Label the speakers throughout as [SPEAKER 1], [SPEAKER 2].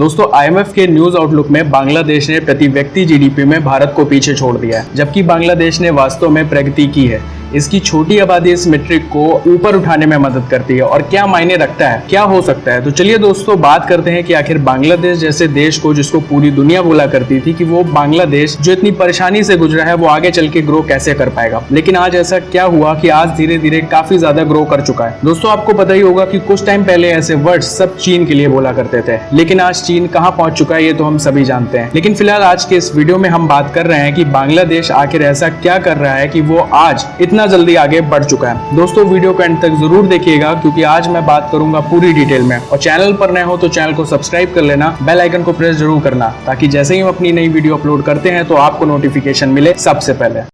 [SPEAKER 1] दोस्तों IMF के news outlook में बांग्लादेश ने प्रति व्यक्ति जीडीपी में भारत को पीछे छोड़ दिया है, जबकि बांग्लादेश ने वास्तव में प्रगति की है। इसकी छोटी आबादी इस मीट्रिक को ऊपर उठाने में मदद करती है और क्या मायने रखता है, क्या हो सकता है। तो चलिए दोस्तों बात करते हैं कि आखिर बांग्लादेश जैसे देश को, जिसको पूरी दुनिया बोला करती थी कि वो बांग्लादेश जो इतनी परेशानी से गुजरा है, वो आगे चल के ग्रो कैसे कर पाएगा। लेकिन आज ऐसा क्या हुआ कि आज धीरे धीरे काफी ज्यादा ग्रो कर चुका है। दोस्तों आपको पता ही होगा कि कुछ टाइम पहले ऐसे वर्ड्स सब चीन के लिए बोला करते थे, लेकिन आज चीन कहाँ पहुंच चुका है ये तो हम सभी जानते हैं। लेकिन फिलहाल आज के इस वीडियो में हम बात कर रहे हैं कि बांग्लादेश आखिर ऐसा क्या कर रहा है कि वो आज इतना जल्दी आगे बढ़ चुका है। दोस्तों वीडियो को एंड तक जरूर देखिएगा, क्योंकि आज मैं बात करूंगा पूरी डिटेल में। और चैनल पर नए हो तो चैनल को सब्सक्राइब कर लेना, बेल आइकन को प्रेस जरूर करना, ताकि जैसे ही हम अपनी नई वीडियो अपलोड करते हैं तो आपको नोटिफिकेशन मिले सबसे पहले।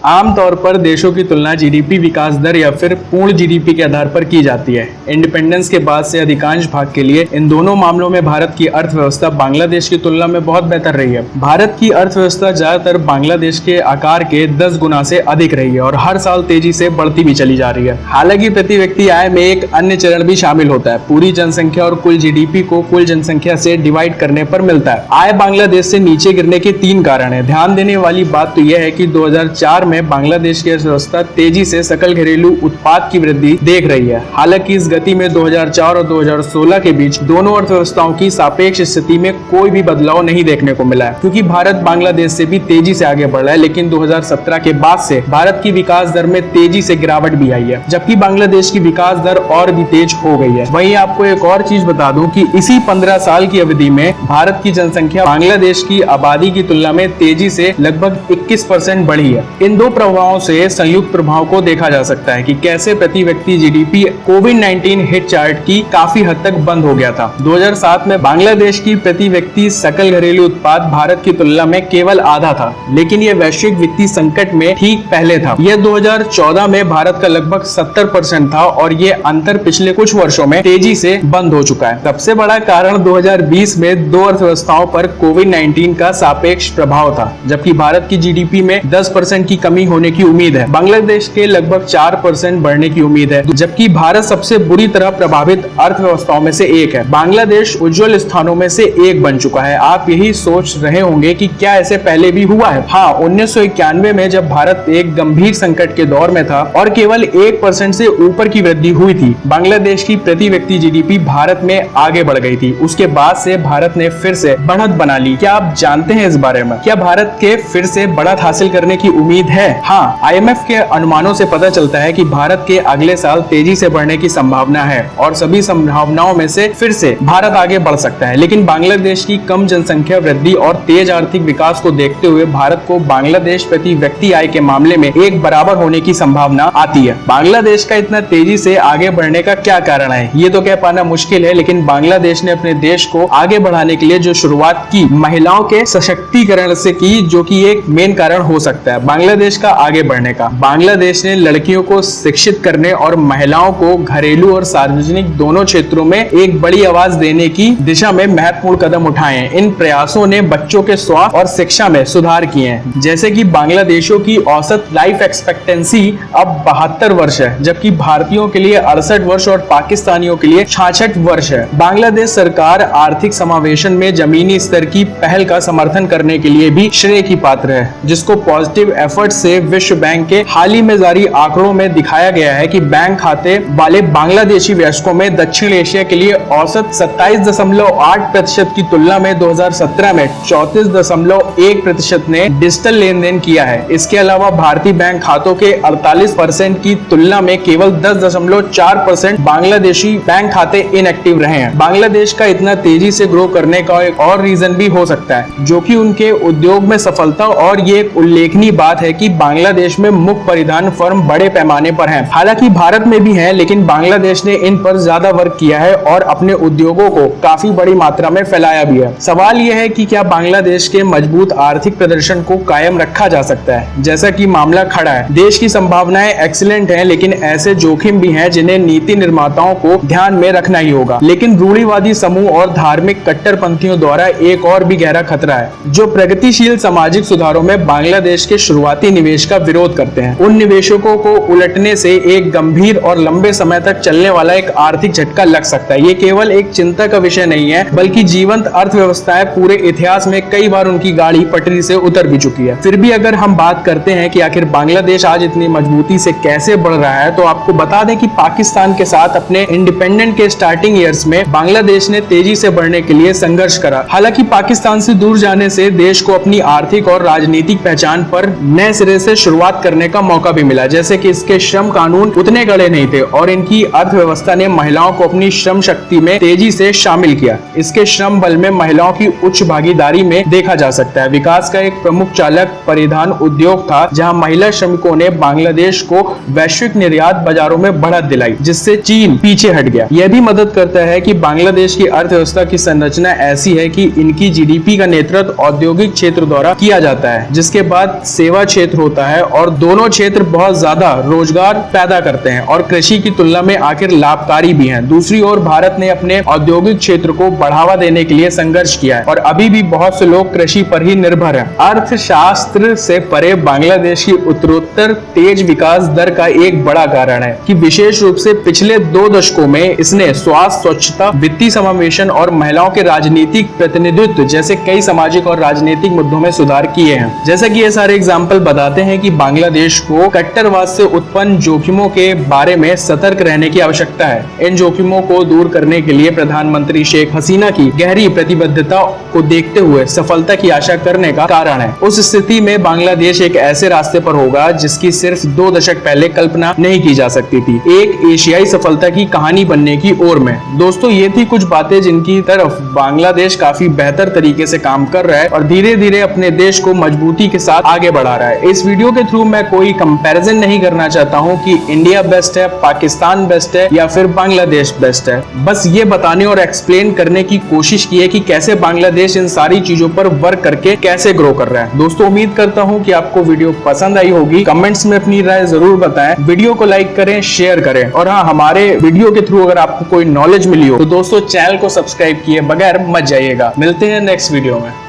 [SPEAKER 1] आमतौर पर देशों की तुलना जीडीपी विकास दर या फिर पूर्ण जीडीपी के आधार पर की जाती है। इंडिपेंडेंस के बाद से अधिकांश भाग के लिए इन दोनों मामलों में भारत की अर्थव्यवस्था बांग्लादेश की तुलना में बहुत बेहतर रही है। भारत की अर्थव्यवस्था ज्यादातर बांग्लादेश के आकार के 10 गुना से अधिक रही है और हर साल तेजी से बढ़ती भी चली जा रही है। हालांकि प्रति व्यक्ति आय में एक अन्य चरण भी शामिल होता है। पूरी जनसंख्या और कुल जीडीपी को कुल जनसंख्या से डिवाइड करने पर मिलता है। आय बांग्लादेश से नीचे गिरने के 3 कारण है। ध्यान देने वाली बात तो यह है कि 2004 में बांग्लादेश की अर्थव्यवस्था तेजी से सकल घरेलू उत्पाद की वृद्धि देख रही है। हालांकि इस गति में 2004 और 2016 के बीच दोनों अर्थव्यवस्थाओं की सापेक्ष स्थिति में कोई भी बदलाव नहीं देखने को मिला है, क्योंकि भारत बांग्लादेश से भी तेजी से आगे बढ़ रहा है। लेकिन 2017 के बाद से भारत की विकास दर में तेजी से गिरावट भी आई है, जबकि बांग्लादेश की विकास दर और भी तेज हो गई है। वहीं आपको एक और चीज बता दूं कि इसी 15 साल की अवधि में भारत की जनसंख्या बांग्लादेश की आबादी की तुलना में तेजी से लगभग 21% बढ़ी है। इन दो प्रभावों से संयुक्त प्रभाव को देखा जा सकता है कि कैसे प्रति व्यक्ति जीडीपी कोविड-19 हिट चार्ट की काफी हद तक बंद हो गया था। 2007 में बांग्लादेश की प्रति व्यक्ति सकल घरेलू उत्पाद भारत की तुलना में केवल आधा था, लेकिन यह वैश्विक वित्तीय संकट में ठीक पहले था। यह 2014 में भारत का लगभग 70% था और यह अंतर पिछले कुछ वर्षों में तेजी से बंद हो चुका है। सबसे बड़ा कारण 2020 में दो अर्थव्यवस्थाओं पर कोविड-19 का सापेक्ष प्रभाव था। जबकि भारत की जीडीपी में 10% की कमी होने की उम्मीद है, बांग्लादेश के लगभग 4% बढ़ने की उम्मीद है, जबकि भारत सबसे बुरी तरह प्रभावित अर्थव्यवस्थाओं में से एक है। बांग्लादेश उज्जवल स्थानों में से एक बन चुका है। आप यही सोच रहे होंगे कि क्या ऐसे पहले भी हुआ है? हाँ, 1991 में जब भारत एक गंभीर संकट के दौर में था और केवल 1% से ऊपर की वृद्धि हुई थी, बांग्लादेश की प्रति व्यक्ति जीडीपी भारत में आगे बढ़ गई थी। उसके बाद से भारत ने फिर से बढ़त बना ली। क्या आप जानते हैं इस बारे में? क्या भारत के फिर से बढ़त हासिल करने की उम्मीद है? हाँ, IMF के अनुमानों से पता चलता है कि भारत के अगले साल तेजी से बढ़ने की संभावना है और सभी संभावनाओं में से फिर से भारत आगे बढ़ सकता है। लेकिन बांग्लादेश की कम जनसंख्या वृद्धि और तेज आर्थिक विकास को देखते हुए भारत को बांग्लादेश प्रति व्यक्ति आय के मामले में एक बराबर होने की संभावना आती है। बांग्लादेश का इतना तेजी से आगे बढ़ने का क्या कारण है, ये तो कह पाना मुश्किल है, लेकिन बांग्लादेश ने अपने देश को आगे बढ़ाने के लिए जो शुरुआत की महिलाओं के सशक्तिकरण से की, जो कि एक मेन कारण हो सकता है बांग्लादेश का आगे बढ़ने का। बांग्लादेश ने लड़कियों को शिक्षित करने और महिलाओं को घरेलू और सार्वजनिक दोनों क्षेत्रों में एक बड़ी आवाज देने की दिशा में महत्वपूर्ण कदम उठाए हैं। इन प्रयासों ने बच्चों के स्वास्थ्य और शिक्षा में सुधार किए हैं, जैसे कि बांग्लादेशियों की औसत लाइफ एक्सपेक्टेंसी अब 72 वर्ष है, जबकि भारतीयों के लिए 68 वर्ष और पाकिस्तानियों के लिए 66 वर्ष है। बांग्लादेश सरकार आर्थिक समावेशन में जमीनी स्तर की पहल का समर्थन करने के लिए भी श्रेय की पात्र है, जिसको पॉजिटिव एफर्ट से विश्व बैंक के हाल ही में जारी आंकड़ों में दिखाया गया है कि बैंक खाते वाले बांग्लादेशी वयस्कों में दक्षिण एशिया के लिए औसत 27.8% की तुलना में 2017 में 34.1% ने डिजिटल लेन देन किया है। इसके अलावा भारतीय बैंक खातों के 48% की तुलना में केवल 10.4% बांग्लादेशी बैंक खाते इनएक्टिव रहे हैं। बांग्लादेश का इतना तेजी से ग्रो करने का एक और रीजन भी हो सकता है, जो कि उनके उद्योग में सफलता, और ये एक उल्लेखनीय बात है कि बांग्लादेश में मुख्य परिधान फर्म बड़े पैमाने पर हैं। हालांकि भारत में भी हैं, लेकिन बांग्लादेश ने इन पर ज्यादा वर्क किया है और अपने उद्योगों को काफी बड़ी मात्रा में फैलाया भी है। सवाल यह है कि क्या बांग्लादेश के मजबूत आर्थिक प्रदर्शन को कायम रखा जा सकता है? जैसा कि मामला खड़ा है, देश की संभावनाएं एक्सीलेंट हैं, लेकिन ऐसे जोखिम भी हैं जिन्हें नीति निर्माताओं को ध्यान में रखना ही होगा। लेकिन रूढ़िवादी समूह और धार्मिक कट्टरपंथियों द्वारा एक और भी गहरा खतरा है, जो प्रगतिशील सामाजिक सुधारों में बांग्लादेश के शुरुआती निवेश का विरोध करते हैं। उन निवेशकों को उलटने से एक गंभीर और लंबे समय तक चलने वाला एक आर्थिक झटका लग सकता है। ये केवल एक चिंता का विषय नहीं है, बल्कि जीवंत अर्थव्यवस्थाएं पूरे इतिहास में कई बार उनकी गाड़ी पटरी से उतर भी चुकी है। फिर भी अगर हम बात करते हैं कि आखिर बांग्लादेश आज इतनी मजबूती से कैसे बढ़ रहा है, तो आपको बता दें कि पाकिस्तान के साथ अपने इंडिपेंडेंट के स्टार्टिंग ईयर्स में बांग्लादेश ने तेजी से बढ़ने के लिए संघर्ष करा। हालांकि पाकिस्तान से दूर जाने से देश को अपनी आर्थिक और राजनीतिक पहचान पर नए सिरे से शुरुआत करने का मौका भी मिला। जैसे कि इसके श्रम कानून उतने कड़े नहीं थे और इनकी अर्थव्यवस्था ने महिलाओं को अपनी श्रम शक्ति में तेजी से शामिल किया। इसके श्रम बल में महिलाओं की उच्च भागीदारी में देखा जा सकता है। विकास का एक प्रमुख चालक परिधान उद्योग था, जहां महिला श्रमिकों ने बांग्लादेश को वैश्विक निर्यात बाजारों में बढ़त दिलाई, जिससे चीन पीछे हट गया। यह भी मदद करता है कि बांग्लादेश की अर्थव्यवस्था की संरचना ऐसी है कि इनकी जीडीपी का नेतृत्व औद्योगिक क्षेत्र द्वारा किया जाता है, जिसके बाद सेवा क्षेत्र होता है, और दोनों क्षेत्र बहुत ज्यादा रोजगार पैदा करते हैं और कृषि की तुलना में आखिर लाभकारी भी हैं। दूसरी ओर भारत ने अपने औद्योगिक क्षेत्र को बढ़ावा देने के लिए संघर्ष किया है और अभी भी बहुत से लोग कृषि पर ही निर्भर हैं। अर्थशास्त्र से परे बांग्लादेश की उत्तरोत्तर तेज विकास दर का एक बड़ा कारण है कि विशेष रूप से पिछले 2 दशकों में इसने स्वास्थ्य, स्वच्छता, वित्तीय समावेशन और महिलाओं के राजनीतिक प्रतिनिधित्व जैसे कई सामाजिक और राजनीतिक मुद्दों में सुधार किए हैं। जैसा कि ये सारे एग्जाम्पल बताते हैं कि बांग्लादेश को कट्टरवाद से उत्पन्न जोखिमों के बारे में सतर्क रहने की आवश्यकता है। इन जोखिमों को दूर करने के लिए प्रधानमंत्री शेख हसीना की गहरी प्रतिबद्धता को देखते हुए सफलता की आशा करने का कारण है। उस स्थिति में बांग्लादेश एक ऐसे रास्ते पर होगा जिसकी सिर्फ 2 दशक पहले कल्पना नहीं की जा सकती थी, एक एशियाई सफलता की कहानी बनने की ओर में। दोस्तों, ये थी कुछ बातें जिनकी तरफ बांग्लादेश काफी बेहतर तरीके से काम कर रहा है और धीरे धीरे अपने देश को मजबूती के साथ आगे बढ़ा रहा है। इस वीडियो के थ्रू मैं कोई कंपैरिजन नहीं करना चाहता हूँ कि इंडिया बेस्ट है, पाकिस्तान बेस्ट है या फिर बांग्लादेश बेस्ट है। बस ये बताने और एक्सप्लेन करने की कोशिश की है कि कैसे बांग्लादेश इन सारी चीजों पर वर्क करके कैसे ग्रो कर रहा है। दोस्तों, उम्मीद करता हूँ कि आपको वीडियो पसंद आई होगी। कमेंट्स में अपनी राय जरूर बताएं, वीडियो को लाइक करें, शेयर करें, और हाँ, हमारे वीडियो के थ्रू अगर आपको कोई नॉलेज मिली हो तो दोस्तों चैनल को सब्सक्राइब किए बगैर मत जाइएगा। मिलते हैं नेक्स्ट वीडियो में।